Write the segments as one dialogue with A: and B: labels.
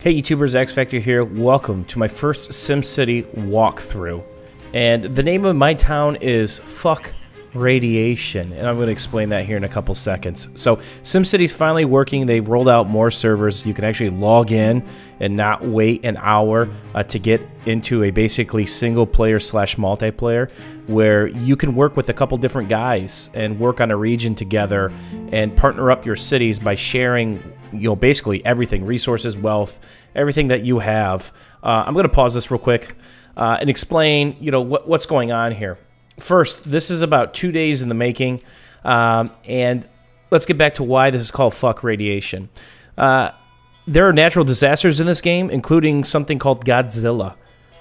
A: Hey YouTubers, X Factor here. Welcome to my first SimCity walkthrough. And the name of my town is Fuck Radiation, and I'm going to explain that here in a couple seconds. So SimCity's finally working. They've rolled out more servers. You can actually log in and not wait an hour to get into a basically single player slash multiplayer where you can work with a couple different guys and work on a region together and partner up your cities by sharing, you know, basically everything, resources, wealth, everything that you have. I'm going to pause this real quick and explain, you know, what's going on here. First, this is about 2 days in the making, and let's get back to why this is called Fuck Radiation. There are natural disasters in this game, including something called Godzilla.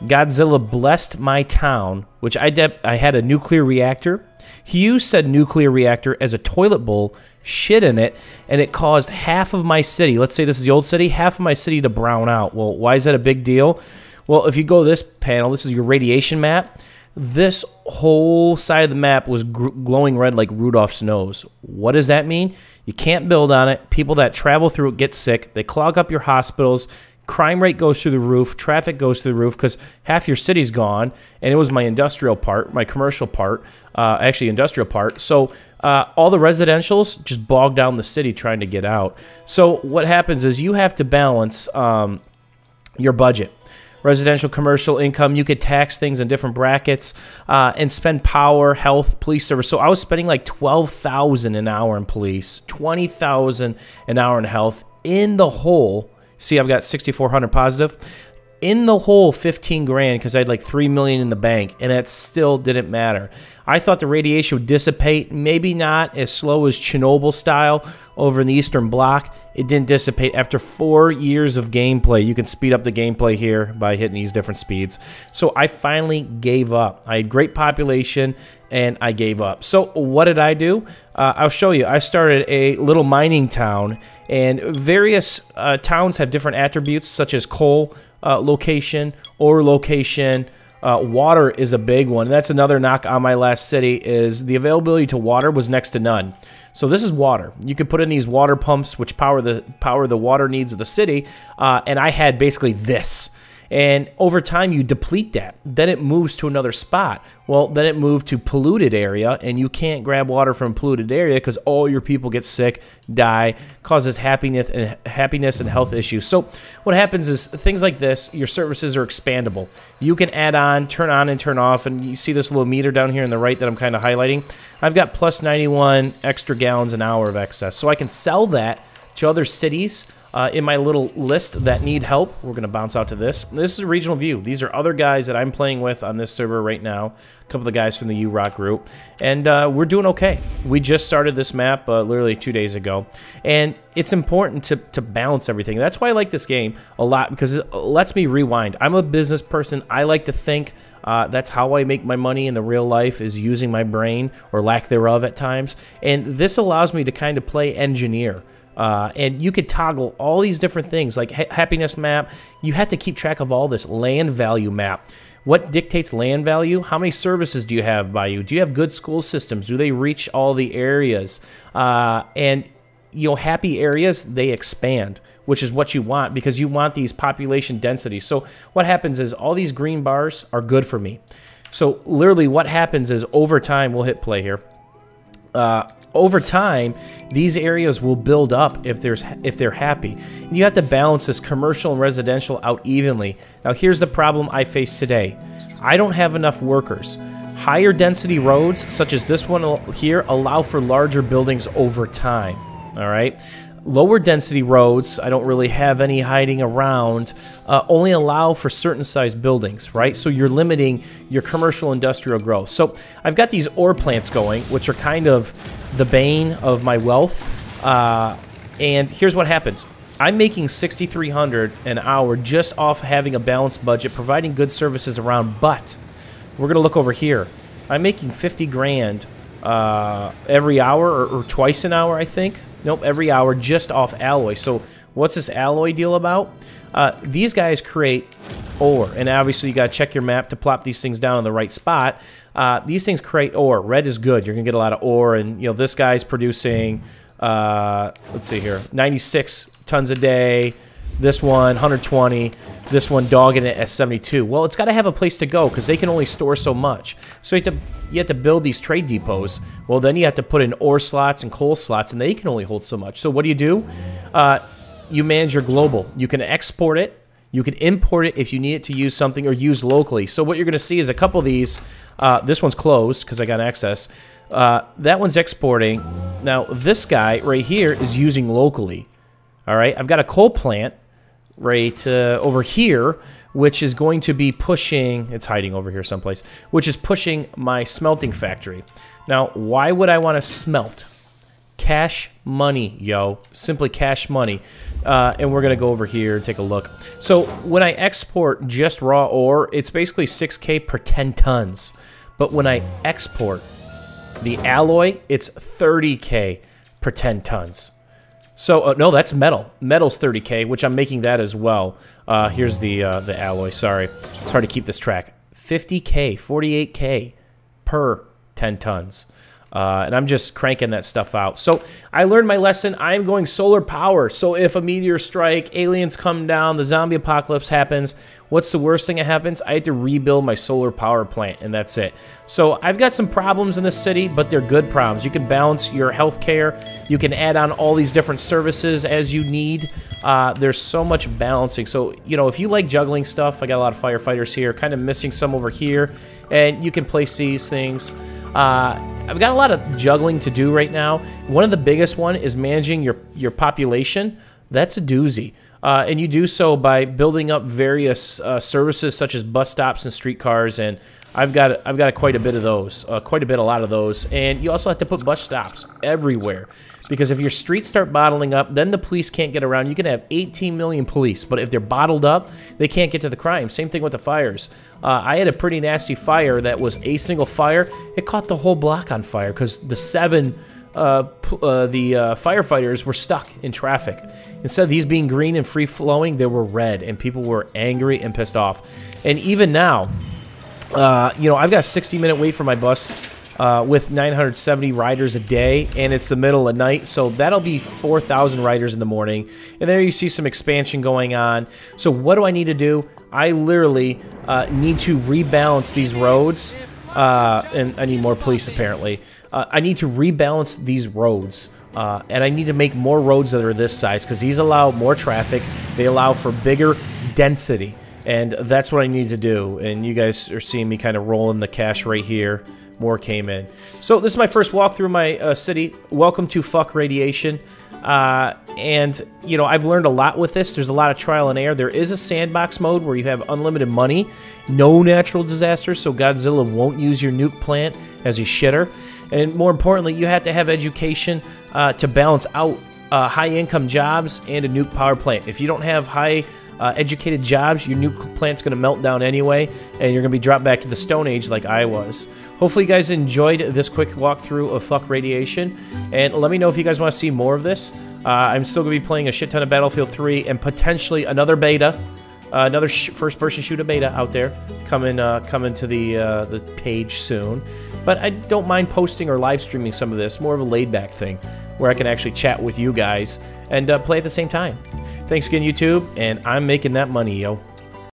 A: Godzilla blessed my town, which I had a nuclear reactor. He used said nuclear reactor as a toilet bowl, shit in it, and it caused half of my city, let's say this is the old city, half of my city to brown out. Well, why is that a big deal? Well, if you go to this panel, this is your radiation map. This whole side of the map was glowing red like Rudolph's nose. What does that mean? You can't build on it. People that travel through it get sick. They clog up your hospitals. Crime rate goes through the roof. Traffic goes through the roof because half your city's gone. And it was my industrial part, my commercial part, actually industrial part. So all the residentials just bogged down the city trying to get out. So what happens is you have to balance your budget. Residential, commercial income, you could tax things in different brackets and spend power, health, police service. So I was spending like $12,000 an hour in police, $20,000 an hour in health. In the whole, see, I've got 6,400 positive. In the whole, 15 grand because I had like 3 million in the bank, and that still didn't matter. I thought the radiation would dissipate, maybe not as slow as Chernobyl style over in the Eastern Bloc. It didn't dissipate. After 4 years of gameplay, you can speed up the gameplay here by hitting these different speeds. So I finally gave up. I had great population, and I gave up. So what did I do? I'll show you. I started a little mining town, and various towns have different attributes, such as coal, location, ore location. Water is a big one. And that's another knock on my last city is the availability to water was next to none. So this is water. You could put in these water pumps which power the water needs of the city, and I had basically this. And over time, you deplete that. Then it moves to another spot. Well, then it moved to polluted area, and you can't grab water from polluted area because all your people get sick, die, causes happiness and health issues. So what happens is things like this, your services are expandable. You can add on and turn off, and you see this little meter down here on the right that I'm kind of highlighting. I've got plus 91 extra gallons an hour of excess. So I can sell that to other cities in my little list that need help. We're going to bounce out to this. This is a regional view. These are other guys that I'm playing with on this server right now. A couple of the guys from the U-Rock group. And we're doing okay. We just started this map literally 2 days ago. And it's important to balance everything. That's why I like this game a lot, because it lets me rewind. I'm a business person. I like to think. That's how I make my money in the real life, is using my brain, or lack thereof at times. And this allows me to kind of play engineer. And you could toggle all these different things like happiness map. You have to keep track of all this. Land value map. What dictates land value? How many services do you have by you? Do you have good school systems? Do they reach all the areas? And, you know, happy areas, they expand, which is what you want because you want these population densities. So what happens is all these green bars are good for me. So literally what happens is over time, we'll hit play here. Over time, these areas will build up if they're happy. And you have to balance this commercial and residential out evenly. Now, here's the problem I face today. I don't have enough workers. Higher density roads, such as this one here, allow for larger buildings over time. All right? Lower density roads, I don't really have any hiding around, only allow for certain size buildings, right? So you're limiting your commercial industrial growth. So I've got these ore plants going, which are kind of the bane of my wealth. And here's what happens. I'm making $6,300 an hour just off having a balanced budget, providing good services around, but we're going to look over here. I'm making 50 grand every hour or twice an hour, I think. Nope, every hour just off alloy. So what's this alloy deal about? These guys create ore, and obviously you got to check your map to plop these things down in the right spot. These things create ore. Red is good. You're going to get a lot of ore, and you know this guy's producing, let's see here, 96 tons a day. This one, 120. This one, dogging it at 72. Well, it's got to have a place to go because they can only store so much. So you have to build these trade depots. Well, then you have to put in ore slots and coal slots, and they can only hold so much. So what do? You manage your global. You can export it. You can import it if you need it to use something or use locally. So what you're going to see is a couple of these. This one's closed because I got access. That one's exporting. Now, this guy right here is using locally. All right, I've got a coal plant right over here, which is going to be pushing, it's hiding over here someplace, which is pushing my smelting factory. Now, why would I want to smelt? Cash money, yo. Simply cash money. And we're going to go over here and take a look. So when I export just raw ore, it's basically 6K per 10 tons. But when I export the alloy, it's 30K per 10 tons. So, no, that's metal. Metal's 30K, which I'm making that as well. Here's the alloy, sorry. It's hard to keep this track. 50K, 48K per 10 tons. And I'm just cranking that stuff out. So I learned my lesson. I am going solar power. So if a meteor strike, aliens come down, the zombie apocalypse happens, what's the worst thing that happens? I have to rebuild my solar power plant, and that's it. So I've got some problems in this city, but they're good problems. You can balance your health care. You can add on all these different services as you need. There's so much balancing. So, you know, if you like juggling stuff, I got a lot of firefighters here, kind of missing some over here, and you can place these things. I've got a lot of juggling to do right now. One of the biggest one is managing your population. That's a doozy. And you do so by building up various services such as bus stops and streetcars, and I've got quite a bit of those, a lot of those. And you also have to put bus stops everywhere, because if your streets start bottling up, then the police can't get around. You can have 18 million police, but if they're bottled up, they can't get to the crime. Same thing with the fires. I had a pretty nasty fire that was a single fire. It caught the whole block on fire because the firefighters were stuck in traffic. Instead of these being green and free-flowing, they were red, and people were angry and pissed off. And even now, you know, I've got a 60-minute wait for my bus with 970 riders a day, and it's the middle of night, so that'll be 4,000 riders in the morning. And there you see some expansion going on. So what do I need to do? I literally need to rebalance these roads, and I need more police apparently. I need to rebalance these roads, and I need to make more roads that are this size, because these allow more traffic. They allow for bigger density, and that's what I need to do. And you guys are seeing me kind of rolling the cash right here. More came in. So this is my first walk through my city. Welcome to Fuck Radiation. And, you know, I've learned a lot with this. There's a lot of trial and error. There is a sandbox mode where you have unlimited money, no natural disasters, so Godzilla won't use your nuke plant as a shitter. And more importantly, you have to have education to balance out high-income jobs and a nuke power plant. If you don't have high educated jobs, your nuke plant's going to melt down anyway, and you're going to be dropped back to the Stone Age like I was. Hopefully you guys enjoyed this quick walkthrough of Fuck Radiation, and let me know if you guys want to see more of this. I'm still going to be playing a shit ton of Battlefield 3 and potentially another beta, another first-person shooter beta out there coming to the page soon. But I don't mind posting or live streaming some of this, more of a laid-back thing, where I can actually chat with you guys and play at the same time. Thanks again, YouTube, and I'm making that money, yo.